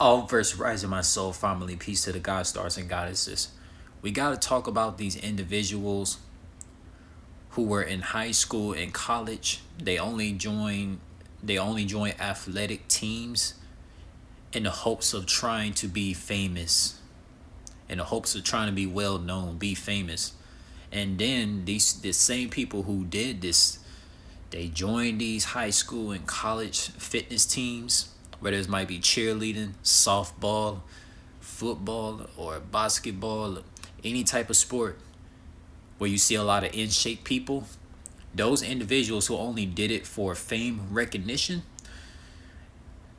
All verse rising my soul, family, peace to the God stars and goddesses. We got to talk about these individuals who were in high school and college. They only join athletic teams in the hopes of trying to be famous, in the hopes of trying to be well known, be famous. And then the same people who did this, they joined these high school and college fitness teams, whether it might be cheerleading, softball, football, or basketball, any type of sport where you see a lot of in shape people. Those individuals who only did it for fame recognition,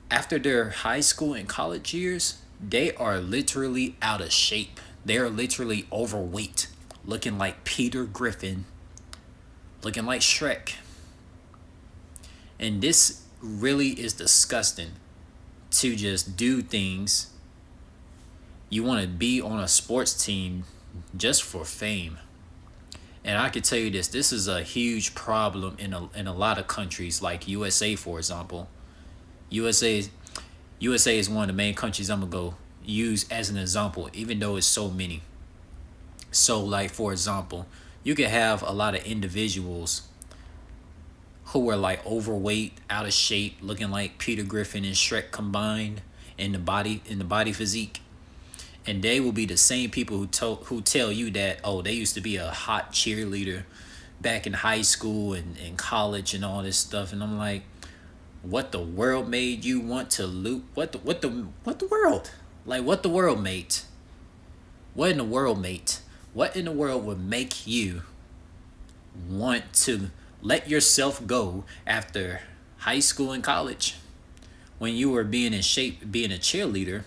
after their high school and college years, they are literally out of shape. They are literally overweight, looking like Peter Griffin, looking like Shrek. And this really is disgusting, to just do things. You want to be on a sports team just for fame. And I can tell you this is a huge problem in a lot of countries, like USA, for example. USA USA is one of the main countries I'm gonna go use as an example, even though it's so many. So, like, for example, you could have a lot of individuals who are like overweight, out of shape, looking like Peter Griffin and Shrek combined in the body physique. And they will be the same people who tell you that, oh, they used to be a hot cheerleader back in high school and college and all this stuff. And I'm like, what the world made you want to loot? What the world? Like, what the world, mate? What in the world, mate? What in the world would make you want to let yourself go after high school and college, when you were being in shape, being a cheerleader,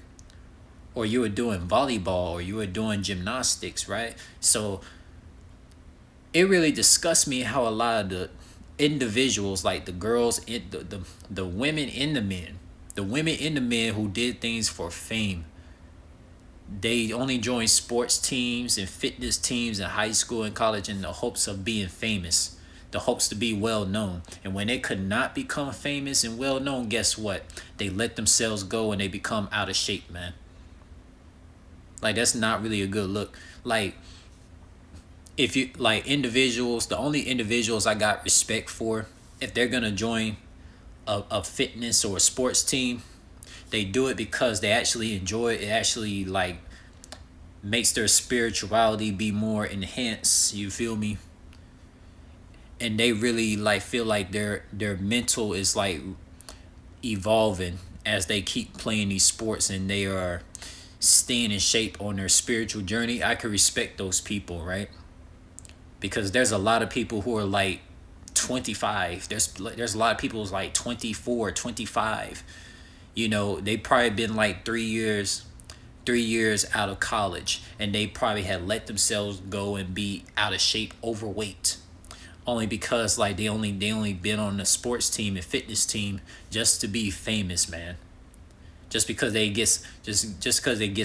or you were doing volleyball, or you were doing gymnastics, right? So it really disgusts me how a lot of the individuals, like the girls, the women and the men who did things for fame, they only joined sports teams and fitness teams in high school and college in the hopes of being famous, the hopes to be well known. And when they could not become famous and well known, guess what? They let themselves go and they become out of shape, man. Like, that's not really a good look. Like, if you like individuals, the only individuals I got respect for, if they're gonna join a fitness or a sports team, they do it because they actually enjoy it. It actually, like, makes their spirituality be more enhanced. You feel me? And they really, like, feel like their mental is, like, evolving as they keep playing these sports, and they are staying in shape on their spiritual journey. I could respect those people, right? Because there's a lot of people who are like 25. There's a lot of people who's like 24, 25. They probably been like 3 years out of college, and they probably had let themselves go and be out of shape, overweight, only because, like, they only been on the sports team and fitness team just to be famous, man. Just because they get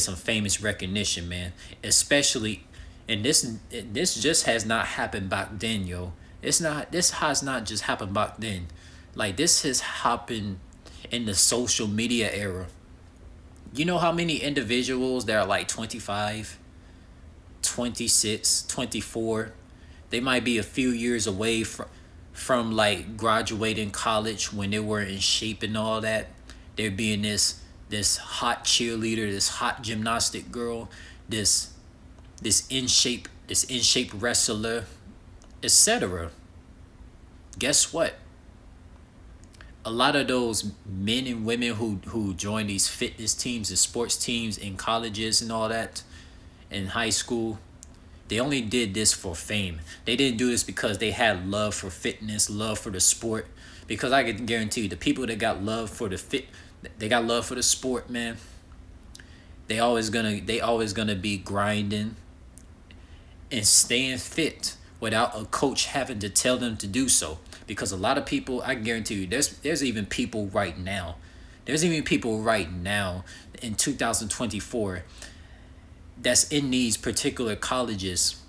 some famous recognition, man. Especially, and this just has not happened back then, yo. This has not just happened back then. Like, this has happened in the social media era. You know how many individuals that are like 25, 26, 24, they might be a few years away from like graduating college, when they were in shape and all that. They're being this hot cheerleader, this hot gymnastic girl, this this in shape wrestler, etc. Guess what? A lot of those men and women who join these fitness teams and sports teams in colleges and all that, in high school, they only did this for fame. They didn't do this because they had love for fitness, love for the sport. Because I can guarantee you, the people that got love for they got love for the sport, man. They always gonna be grinding and staying fit without a coach having to tell them to do so. Because a lot of people, I guarantee you, there's even people right now. There's even people right now in 2024 that's in these particular colleges.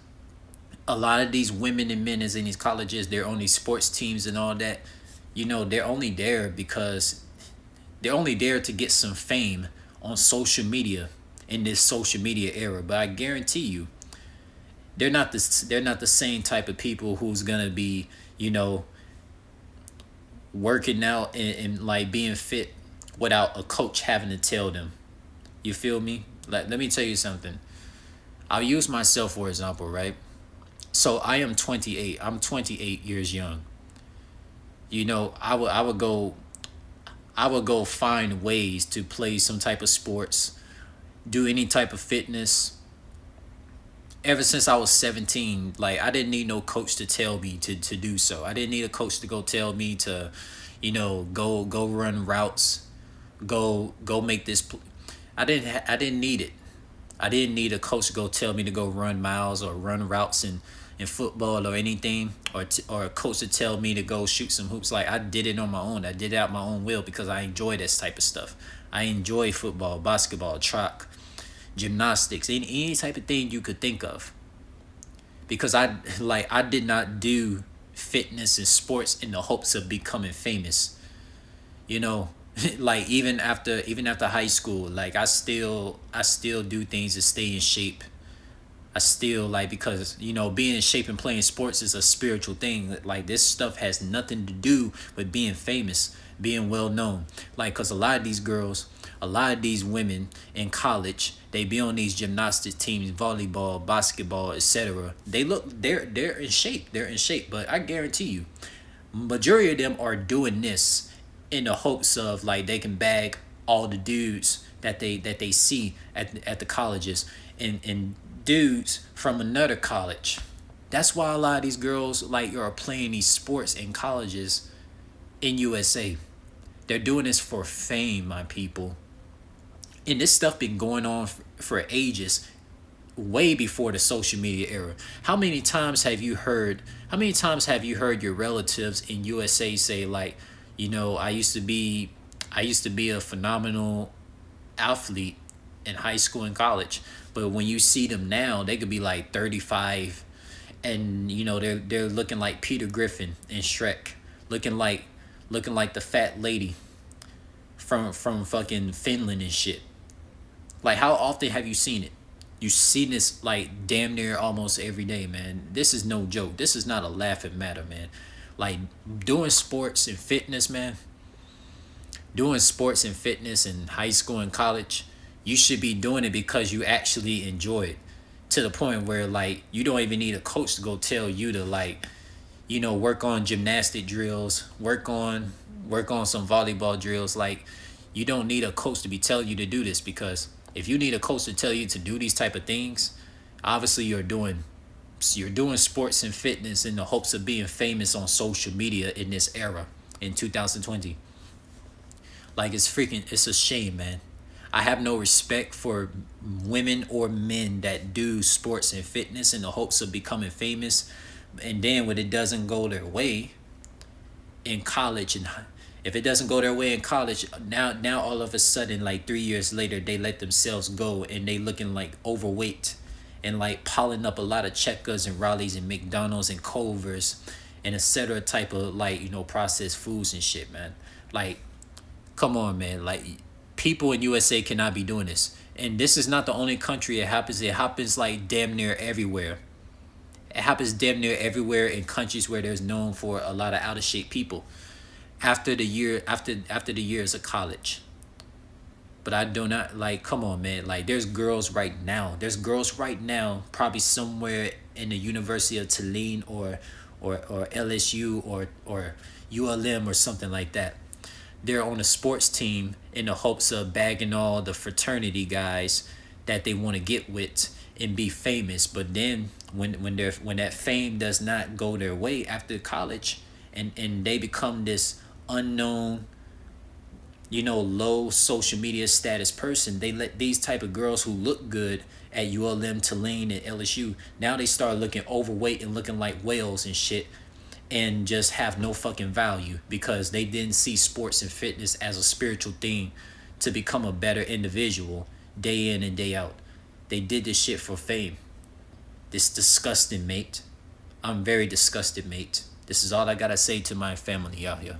A lot of these women and men is in these colleges. They're on these sports teams and all that. They're only there because they're only there to get some fame, on social media in this social media era. But I guarantee you, they're not the same type of people who's gonna be, you know, working out and like being fit without a coach having to tell them. You feel me? Like, let me tell you something. I'll use myself for example, right? So I am 28. I'm 28 years young. You know, I would go find ways to play some type of sports, do any type of fitness. Ever since I was 17, like I didn't need no coach to tell me to do so. I didn't need a coach to go tell me to, go run routes, go make this. I didn't need it. I didn't need a coach to go tell me to go run miles or run routes in football or anything, or a coach to tell me to go shoot some hoops. Like I did it on my own. I did it out my own will because I enjoy this type of stuff. I enjoy football, basketball, track, gymnastics, any type of thing you could think of. Because I did not do fitness and sports in the hopes of becoming famous. You know, like even after high school, like I still do things to stay in shape. I still like, because being in shape and playing sports is a spiritual thing. Like this stuff has nothing to do with being famous, being well known. Like, cause a lot of these girls, a lot of these women in college, they be on these gymnastics teams, volleyball, basketball, etc. They're in shape. They're in shape. But I guarantee you, majority of them are doing this in the hopes of like they can bag all the dudes that they see at the colleges, and dudes from another college. That's why a lot of these girls like are playing these sports in colleges in USA. They're doing this for fame, my people. And this stuff been going on for ages, way before the social media era. How many times have you heard your relatives in USA say like, I used to be a phenomenal athlete in high school and college, but when you see them now, they could be like 35, and they're looking like Peter Griffin and Shrek, looking like the fat lady from fucking Finland and shit. Like, how often have you seen it? You seen this like damn near almost every day, man. This is no joke. This is not a laughing matter, man. Like, doing sports and fitness, man. Doing sports and fitness in high school and college, you should be doing it because you actually enjoy it. To the point where like you don't even need a coach to go tell you to like, work on gymnastic drills, work on some volleyball drills. Like, you don't need a coach to be telling you to do this, because if you need a coach to tell you to do these type of things, obviously you're doing sports and fitness in the hopes of being famous on social media in this era in 2020. Like, it's a shame, man. I have no respect for women or men that do sports and fitness in the hopes of becoming famous, and then when it doesn't go their way in college, and if it doesn't go their way in college, now all of a sudden, like 3 years later, they let themselves go and they looking like overweight and like piling up a lot of Checkers and Raleighs and McDonald's and Culver's and etc. type of like processed foods and shit, man. Like, come on, man. Like, people in USA cannot be doing this. And this is not the only country it happens. It happens like damn near everywhere. It happens damn near everywhere in countries where there's known for a lot of out of shape people after the years of college. But I do not, like, come on, man. Like, there's girls right now. There's girls right now, probably somewhere in the University of Tulane or LSU or ULM or something like that. They're on a sports team in the hopes of bagging all the fraternity guys that they want to get with and be famous. But then when that fame does not go their way after college, and they become this unknown, low social media status person, they let these type of girls who look good at ULM, Tulane, and LSU, now they start looking overweight and looking like whales and shit, and just have no fucking value because they didn't see sports and fitness as a spiritual thing to become a better individual day in and day out. They did this shit for fame. This disgusting, mate. I'm very disgusted, mate. This is all I gotta say to my family out here.